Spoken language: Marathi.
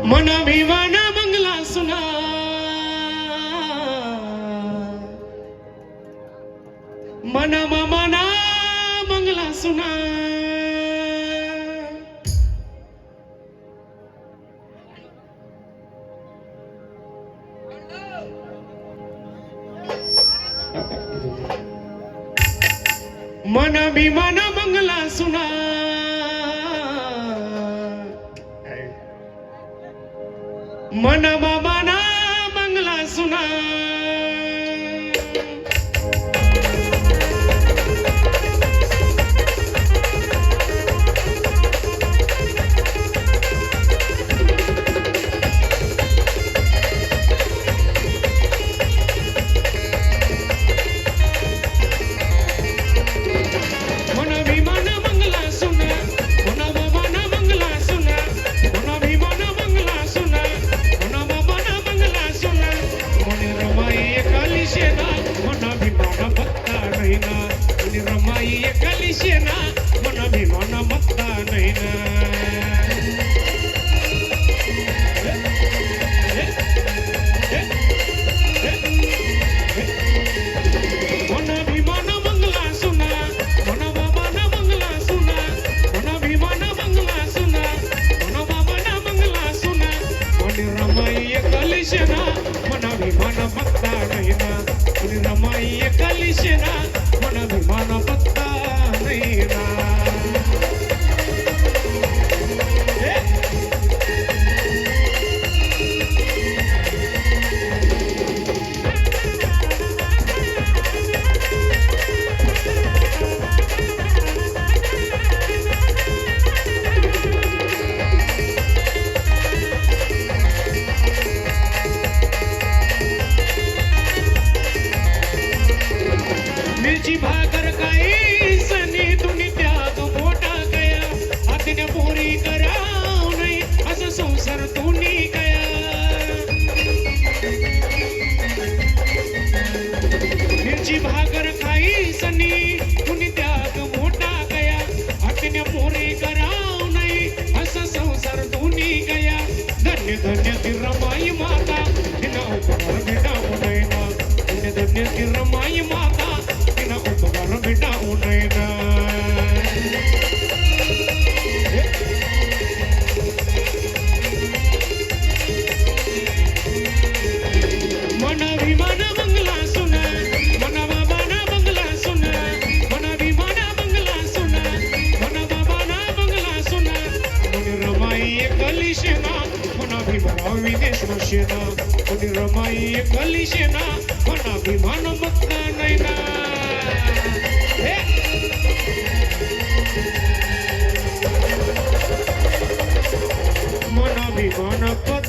मनाभिमान मंगला सुना मना मना मंगला सुना मनाभिमान मंगला सुना मना मना मंगला सुना रमाई कलिशेना मन अभिमान मत्ता नहीं ना मन अभिमान मंगला सुना मन बाबा मंगला सुना मन अभिमान मंगला सुना मन बाबा मंगला सुना मन रमाई कलिशेना मन अभिमान मत्ता नहीं ना मन रमाई कलिशेना मन अभिमान पत्ता नहीं ना मिरची भाकर काही सनी तुम्ही त्याग मोठा गया हातने पोरी कराव नाही असं संसार तुम्ही गया मिरची भाकर काही सनी तुम्ही त्याग मोठा गया हातने पोरी कराव नाही असं संसार तुम्ही गया धन्य धन्य ती रमाई माता तिना उपकार भेटावू नाही ना धन्य धन्य ती रमाई माता उपकार भेटावू नये ना मनाभिमान मंगला सुना मना बाबा मंगला सुना मनाभिमान मंगला सुना मना बाबा मंगला सुना मन रमाई कलिशेना मनाभिमान विदेश वशेना मन रमाई कलिशेना मनाभिमान मत्ता नाही ना मनाभिमान पत्ता